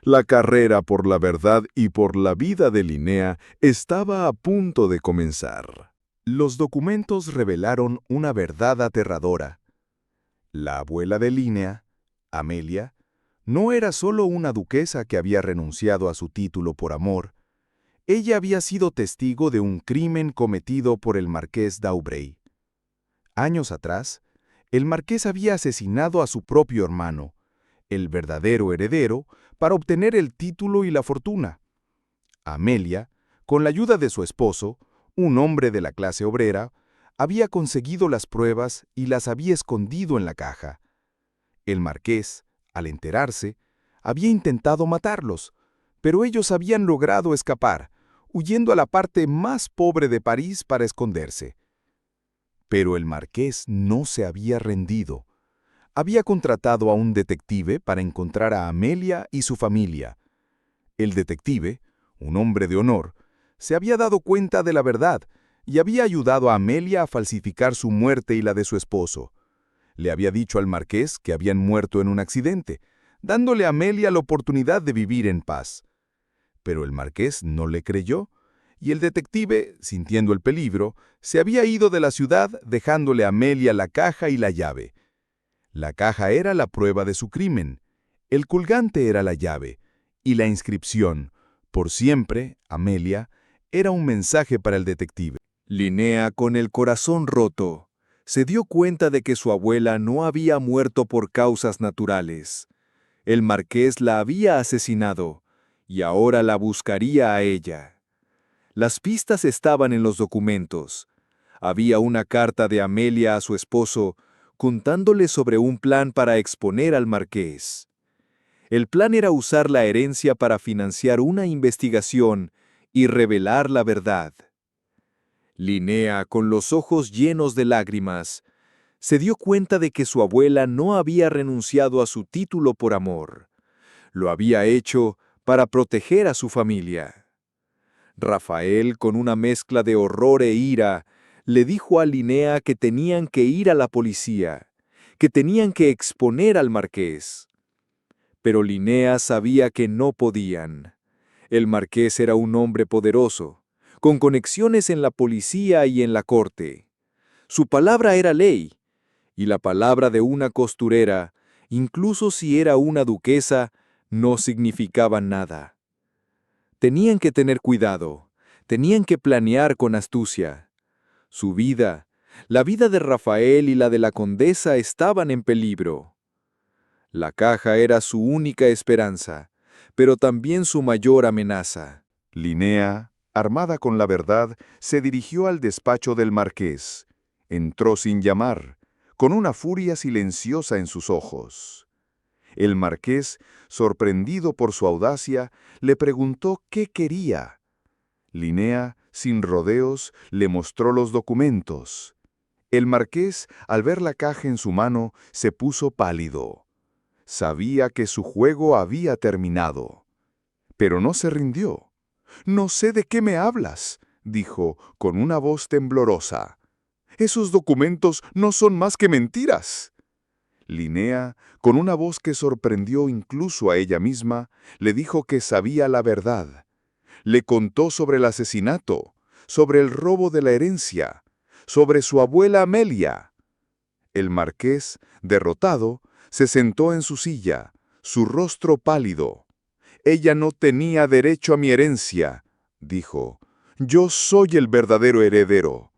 La carrera por la verdad y por la vida de Linnea estaba a punto de comenzar. Los documentos revelaron una verdad aterradora. La abuela de Linnea, Amelia, no era solo una duquesa que había renunciado a su título por amor. Ella había sido testigo de un crimen cometido por el marqués d'Aubray. Años atrás, el marqués había asesinado a su propio hermano, el verdadero heredero, para obtener el título y la fortuna. Amelia, con la ayuda de su esposo, un hombre de la clase obrera, había conseguido las pruebas y las había escondido en la caja. El marqués, al enterarse, había intentado matarlos, pero ellos habían logrado escapar, huyendo a la parte más pobre de París para esconderse. Pero el marqués no se había rendido. Había contratado a un detective para encontrar a Amelia y su familia. El detective, un hombre de honor, se había dado cuenta de la verdad y había ayudado a Amelia a falsificar su muerte y la de su esposo. Le había dicho al marqués que habían muerto en un accidente, dándole a Amelia la oportunidad de vivir en paz. Pero el marqués no le creyó, y el detective, sintiendo el peligro, se había ido de la ciudad dejándole a Amelia la caja y la llave. La caja era la prueba de su crimen, el colgante era la llave, y la inscripción, por siempre, Amelia, era un mensaje para el detective. Linnea, con el corazón roto, se dio cuenta de que su abuela no había muerto por causas naturales. El marqués la había asesinado, y ahora la buscaría a ella. Las pistas estaban en los documentos. Había una carta de Amelia a su esposo, contándole sobre un plan para exponer al marqués. El plan era usar la herencia para financiar una investigación y revelar la verdad. Linnea, con los ojos llenos de lágrimas, se dio cuenta de que su abuela no había renunciado a su título por amor. Lo había hecho para proteger a su familia. Rafael, con una mezcla de horror e ira, le dijo a Linnea que tenían que ir a la policía, que tenían que exponer al marqués. Pero Linnea sabía que no podían. El marqués era un hombre poderoso, con conexiones en la policía y en la corte. Su palabra era ley, y la palabra de una costurera, incluso si era una duquesa, no significaba nada. Tenían que tener cuidado, tenían que planear con astucia. Su vida, la vida de Rafael y la de la condesa estaban en peligro. La caja era su única esperanza, pero también su mayor amenaza. Linnea, armada con la verdad, se dirigió al despacho del marqués. Entró sin llamar, con una furia silenciosa en sus ojos. El marqués, sorprendido por su audacia, le preguntó qué quería. Linnea, sin rodeos, le mostró los documentos. El marqués, al ver la caja en su mano, se puso pálido. Sabía que su juego había terminado. Pero no se rindió. «No sé de qué me hablas», dijo con una voz temblorosa. «Esos documentos no son más que mentiras». Linnea, con una voz que sorprendió incluso a ella misma, le dijo que sabía la verdad. Le contó sobre el asesinato, sobre el robo de la herencia, sobre su abuela Amelia. El marqués, derrotado, se sentó en su silla, su rostro pálido. «Ella no tenía derecho a mi herencia», dijo. «Yo soy el verdadero heredero».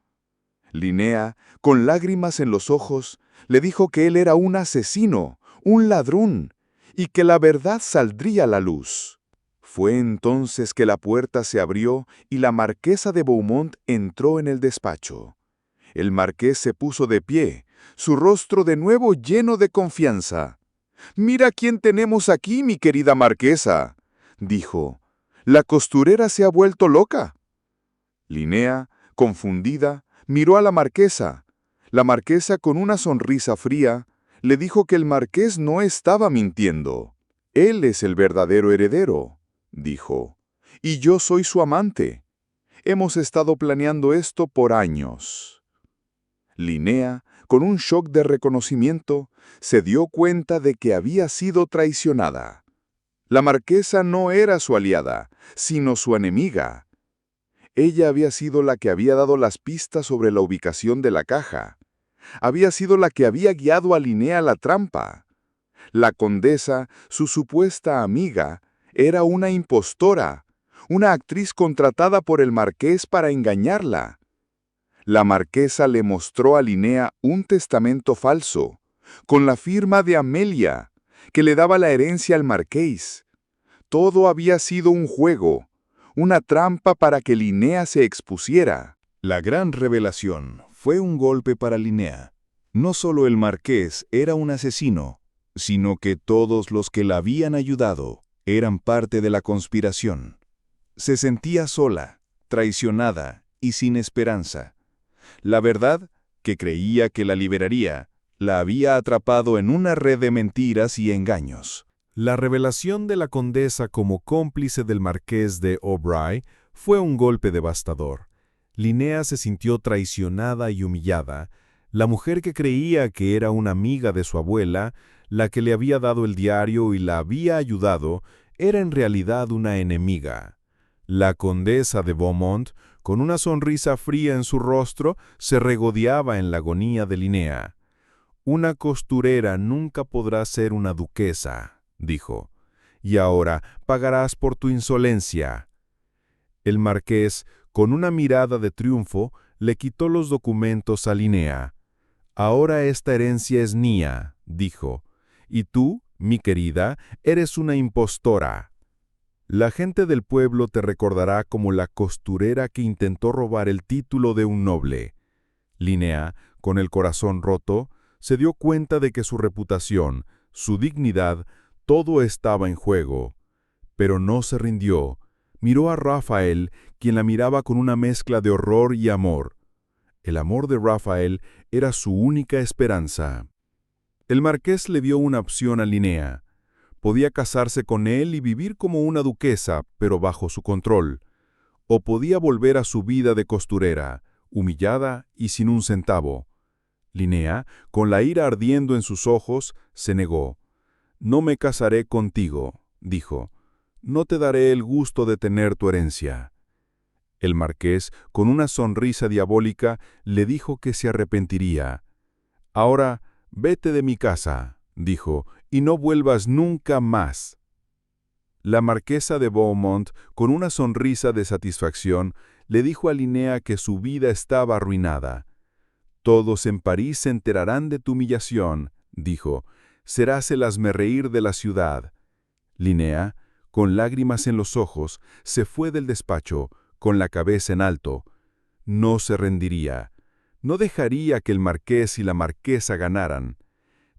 Linnea, con lágrimas en los ojos, le dijo que él era un asesino, un ladrón, y que la verdad saldría a la luz. Fue entonces que la puerta se abrió y la marquesa de Beaumont entró en el despacho. El marqués se puso de pie, su rostro de nuevo lleno de confianza. «Mira quién tenemos aquí, mi querida marquesa», dijo. «La costurera se ha vuelto loca». Linnea, confundida, miró a la marquesa. La marquesa, con una sonrisa fría, le dijo que el marqués no estaba mintiendo. «Él es el verdadero heredero», dijo, «y yo soy su amante. Hemos estado planeando esto por años». Linnea, con un shock de reconocimiento, se dio cuenta de que había sido traicionada. La marquesa no era su aliada, sino su enemiga. Ella había sido la que había dado las pistas sobre la ubicación de la caja. Había sido la que había guiado a Linnea a la trampa. La condesa, su supuesta amiga, era una impostora, una actriz contratada por el marqués para engañarla. La marquesa le mostró a Linnea un testamento falso, con la firma de Amelia, que le daba la herencia al marqués. Todo había sido un juego, una trampa para que Linnea se expusiera. La gran revelación fue un golpe para Linnea. No solo el marqués era un asesino, sino que todos los que la habían ayudado eran parte de la conspiración. Se sentía sola, traicionada y sin esperanza. La verdad, que creía que la liberaría, la había atrapado en una red de mentiras y engaños. La revelación de la condesa como cómplice del marqués de O'Bry fue un golpe devastador. Linnea se sintió traicionada y humillada. La mujer que creía que era una amiga de su abuela, la que le había dado el diario y la había ayudado, era en realidad una enemiga. La condesa de Beaumont, con una sonrisa fría en su rostro, se regodeaba en la agonía de Linnea. «Una costurera nunca podrá ser una duquesa», dijo, «y ahora pagarás por tu insolencia». El marqués, con una mirada de triunfo, le quitó los documentos a Linnea. «Ahora esta herencia es mía», dijo, «y tú, mi querida, eres una impostora. La gente del pueblo te recordará como la costurera que intentó robar el título de un noble». Linnea, con el corazón roto, se dio cuenta de que su reputación, su dignidad, todo estaba en juego. Pero no se rindió. Miró a Rafael, quien la miraba con una mezcla de horror y amor. El amor de Rafael era su única esperanza. El marqués le dio una opción a Linnea. Podía casarse con él y vivir como una duquesa, pero bajo su control. O podía volver a su vida de costurera, humillada y sin un centavo. Linnea, con la ira ardiendo en sus ojos, se negó. «No me casaré contigo», dijo. «No te daré el gusto de tener tu herencia». El marqués, con una sonrisa diabólica, le dijo que se arrepentiría. «Ahora, vete de mi casa», dijo, «y no vuelvas nunca más». La marquesa de Beaumont, con una sonrisa de satisfacción, le dijo a Linnea que su vida estaba arruinada. «Todos en París se enterarán de tu humillación», dijo. «Serás el hazmerreír de la ciudad». Linnea, con lágrimas en los ojos, se fue del despacho, con la cabeza en alto. No se rendiría. No dejaría que el marqués y la marquesa ganaran.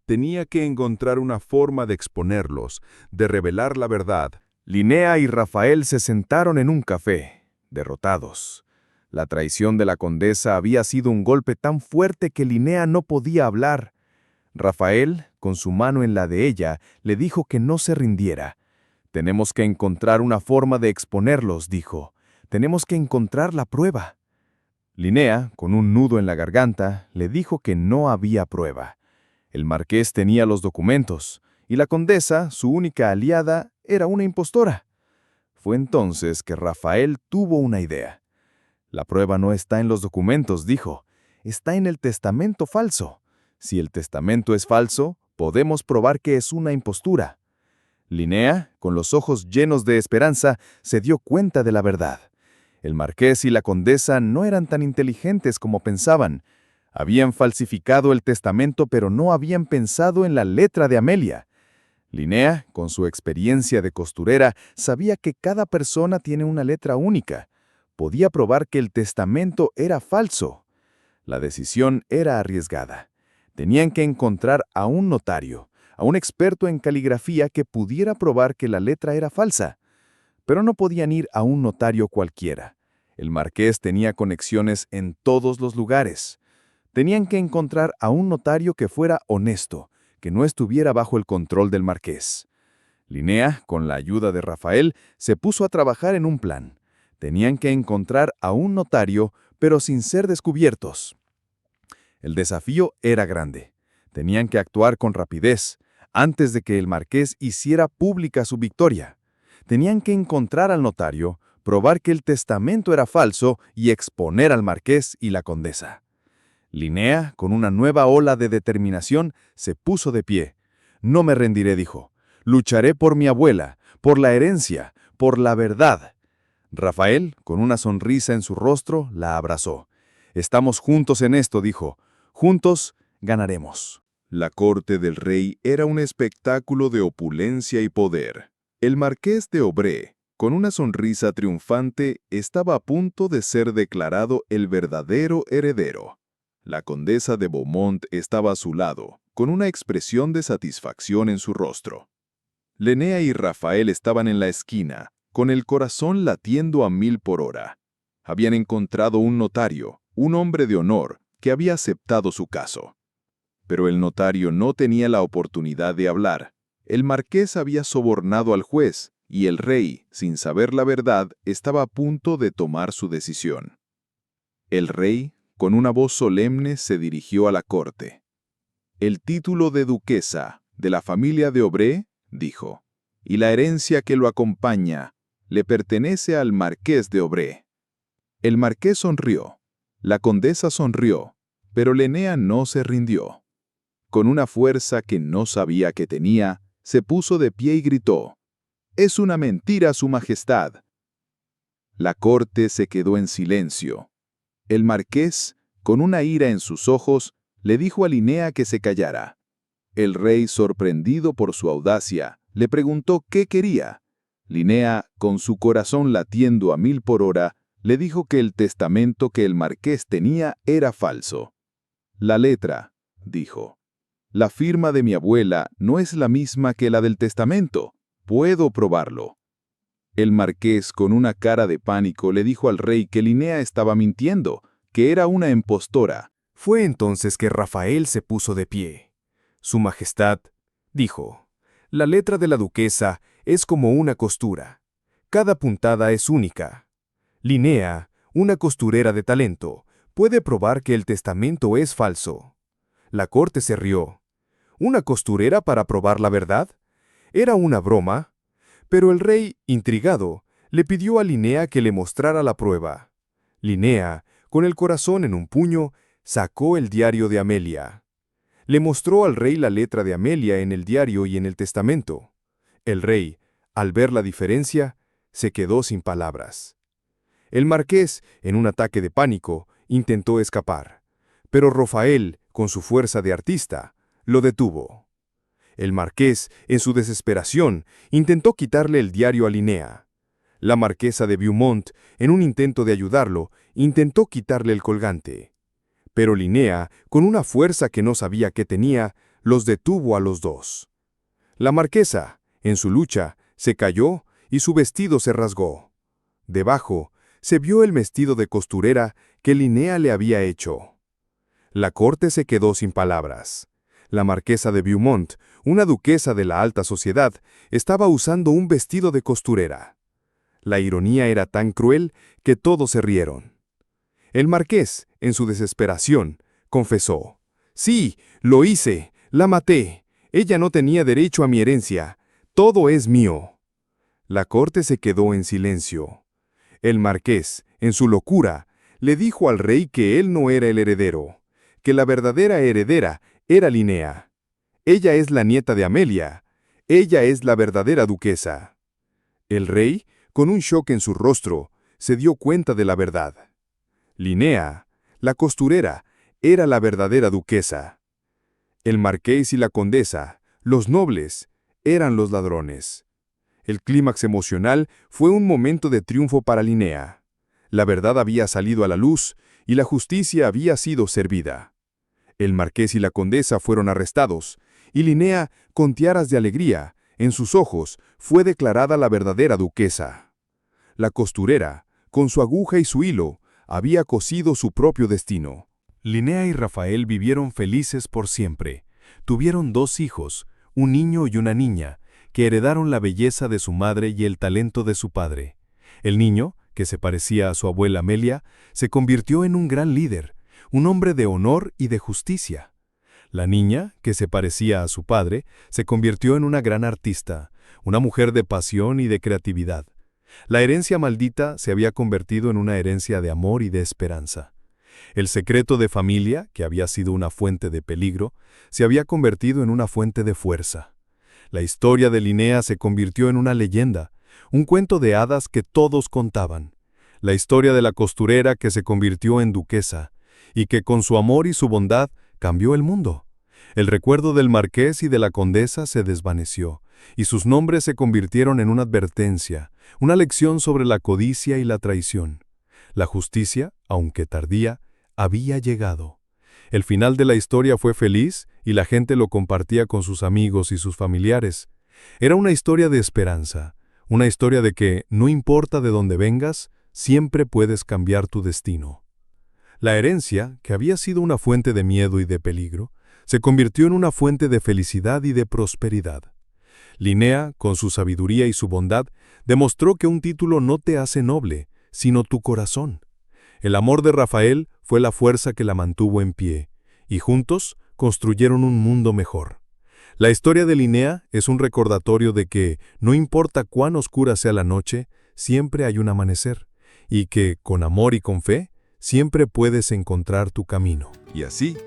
Tenía que encontrar una forma de exponerlos, de revelar la verdad. Linnea y Rafael se sentaron en un café, derrotados. La traición de la condesa había sido un golpe tan fuerte que Linnea no podía hablar. Rafael, con su mano en la de ella, le dijo que no se rindiera. «Tenemos que encontrar una forma de exponerlos», dijo. «Tenemos que encontrar la prueba». Linnea, con un nudo en la garganta, le dijo que no había prueba. El marqués tenía los documentos, y la condesa, su única aliada, era una impostora. Fue entonces que Rafael tuvo una idea. «La prueba no está en los documentos», dijo. «Está en el testamento falso. Si el testamento es falso, podemos probar que es una impostura». Linnea, con los ojos llenos de esperanza, se dio cuenta de la verdad. El marqués y la condesa no eran tan inteligentes como pensaban. Habían falsificado el testamento, pero no habían pensado en la letra de Amelia. Linnea, con su experiencia de costurera, sabía que cada persona tiene una letra única. Podía probar que el testamento era falso. La decisión era arriesgada. Tenían que encontrar a un notario, a un experto en caligrafía que pudiera probar que la letra era falsa. Pero no podían ir a un notario cualquiera. El marqués tenía conexiones en todos los lugares. Tenían que encontrar a un notario que fuera honesto, que no estuviera bajo el control del marqués. Linnea, con la ayuda de Rafael, se puso a trabajar en un plan. Tenían que encontrar a un notario, pero sin ser descubiertos. El desafío era grande. Tenían que actuar con rapidez, antes de que el marqués hiciera pública su victoria. Tenían que encontrar al notario, probar que el testamento era falso y exponer al marqués y la condesa. Linnea, con una nueva ola de determinación, se puso de pie. «No me rendiré», dijo. «Lucharé por mi abuela, por la herencia, por la verdad». Rafael, con una sonrisa en su rostro, la abrazó. «Estamos juntos en esto», dijo. «Juntos ganaremos». La corte del rey era un espectáculo de opulencia y poder. El marqués de Aubray, con una sonrisa triunfante, estaba a punto de ser declarado el verdadero heredero. La condesa de Beaumont estaba a su lado, con una expresión de satisfacción en su rostro. Linnea y Rafael estaban en la esquina, con el corazón latiendo a 1000 por hora. Habían encontrado un notario, un hombre de honor, que había aceptado su caso. Pero el notario no tenía la oportunidad de hablar. El marqués había sobornado al juez, y el rey, sin saber la verdad, estaba a punto de tomar su decisión. El rey, con una voz solemne, se dirigió a la corte. «El título de duquesa de la familia de Aubray», dijo, «y la herencia que lo acompaña, le pertenece al marqués de Aubray». El marqués sonrió, la condesa sonrió, pero Linnea no se rindió. Con una fuerza que no sabía que tenía, se puso de pie y gritó: «¡Es una mentira, Su Majestad!». La corte se quedó en silencio. El marqués, con una ira en sus ojos, le dijo a Linnea que se callara. El rey, sorprendido por su audacia, le preguntó qué quería. Linnea, con su corazón latiendo a 1000 por hora, le dijo que el testamento que el marqués tenía era falso. «La letra», dijo. «La firma de mi abuela no es la misma que la del testamento. Puedo probarlo». El marqués, con una cara de pánico, le dijo al rey que Linnea estaba mintiendo, que era una impostora. Fue entonces que Rafael se puso de pie. «Su Majestad», dijo, «la letra de la duquesa es como una costura. Cada puntada es única. Linnea, una costurera de talento, puede probar que el testamento es falso». La corte se rió. ¿Una costurera para probar la verdad? Era una broma. Pero el rey, intrigado, le pidió a Linnea que le mostrara la prueba. Linnea, con el corazón en un puño, sacó el diario de Amelia. Le mostró al rey la letra de Amelia en el diario y en el testamento. El rey, al ver la diferencia, se quedó sin palabras. El marqués, en un ataque de pánico, intentó escapar. Pero Rafael, con su fuerza de artista, lo detuvo. El marqués, en su desesperación, intentó quitarle el diario a Linnea. La marquesa de Beaumont, en un intento de ayudarlo, intentó quitarle el colgante. Pero Linnea, con una fuerza que no sabía que tenía, los detuvo a los dos. La marquesa, en su lucha, se cayó y su vestido se rasgó. Debajo, se vio el vestido de costurera que Linnea le había hecho. La corte se quedó sin palabras. La marquesa de Beaumont, una duquesa de la alta sociedad, estaba usando un vestido de costurera. La ironía era tan cruel que todos se rieron. El marqués, en su desesperación, confesó: «Sí, lo hice, la maté. Ella no tenía derecho a mi herencia. Todo es mío». La corte se quedó en silencio. El marqués, en su locura, le dijo al rey que él no era el heredero, que la verdadera heredera era Linnea. Ella es la nieta de Amelia. Ella es la verdadera duquesa. El rey, con un shock en su rostro, se dio cuenta de la verdad. Linnea, la costurera, era la verdadera duquesa. El marqués y la condesa, los nobles, eran los ladrones. El clímax emocional fue un momento de triunfo para Linnea. La verdad había salido a la luz y la justicia había sido servida. El marqués y la condesa fueron arrestados, y Linnea, con tiaras de alegría, en sus ojos, fue declarada la verdadera duquesa. La costurera, con su aguja y su hilo, había cosido su propio destino. Linnea y Rafael vivieron felices por siempre. Tuvieron 2 hijos, un niño y una niña, que heredaron la belleza de su madre y el talento de su padre. El niño, que se parecía a su abuela Amelia, se convirtió en un gran líder, un hombre de honor y de justicia. La niña, que se parecía a su padre, se convirtió en una gran artista, una mujer de pasión y de creatividad. La herencia maldita se había convertido en una herencia de amor y de esperanza. El secreto de familia, que había sido una fuente de peligro, se había convertido en una fuente de fuerza. La historia de Linnea se convirtió en una leyenda, un cuento de hadas que todos contaban. La historia de la costurera que se convirtió en duquesa, y que con su amor y su bondad cambió el mundo. El recuerdo del marqués y de la condesa se desvaneció, y sus nombres se convirtieron en una advertencia, una lección sobre la codicia y la traición. La justicia, aunque tardía, había llegado. El final de la historia fue feliz y la gente lo compartía con sus amigos y sus familiares. Era una historia de esperanza, una historia de que, no importa de dónde vengas, siempre puedes cambiar tu destino. La herencia, que había sido una fuente de miedo y de peligro, se convirtió en una fuente de felicidad y de prosperidad. Linnea, con su sabiduría y su bondad, demostró que un título no te hace noble, sino tu corazón. El amor de Rafael fue la fuerza que la mantuvo en pie, y juntos construyeron un mundo mejor. La historia de Linnea es un recordatorio de que, no importa cuán oscura sea la noche, siempre hay un amanecer, y que, con amor y con fe, siempre puedes encontrar tu camino. Y así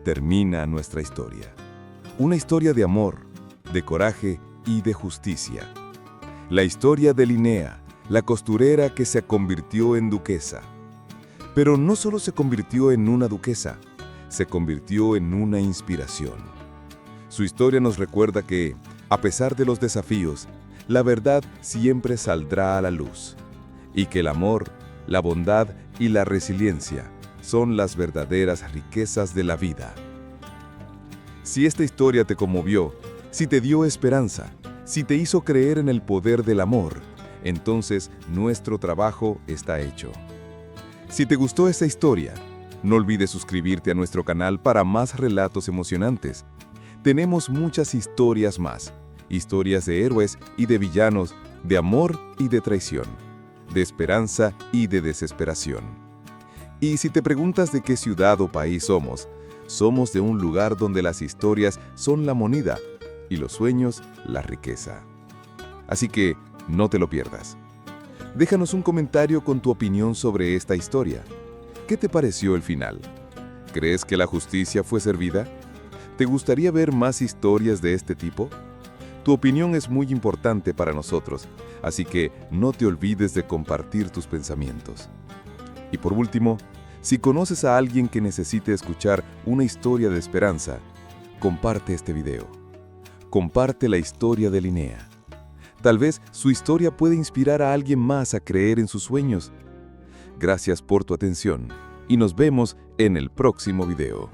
termina nuestra historia. Una historia de amor, de coraje y de justicia. La historia de Linnea, la costurera que se convirtió en duquesa. Pero no solo se convirtió en una duquesa, se convirtió en una inspiración. Su historia nos recuerda que, a pesar de los desafíos, la verdad siempre saldrá a la luz, y que el amor, la bondad y la resiliencia son las verdaderas riquezas de la vida. Si esta historia te conmovió, si te dio esperanza, si te hizo creer en el poder del amor, entonces nuestro trabajo está hecho. Si te gustó esta historia, no olvides suscribirte a nuestro canal para más relatos emocionantes. Tenemos muchas historias más, historias de héroes y de villanos, de amor y de traición, de esperanza y de desesperación. Y si te preguntas de qué ciudad o país somos, somos de un lugar donde las historias son la moneda y los sueños la riqueza. Así que no te lo pierdas. Déjanos un comentario con tu opinión sobre esta historia. ¿Qué te pareció el final? ¿Crees que la justicia fue servida? ¿Te gustaría ver más historias de este tipo? Tu opinión es muy importante para nosotros, así que no te olvides de compartir tus pensamientos. Y por último, si conoces a alguien que necesite escuchar una historia de esperanza, comparte este video. Comparte la historia de Linnea. Tal vez su historia puede inspirar a alguien más a creer en sus sueños. Gracias por tu atención y nos vemos en el próximo video.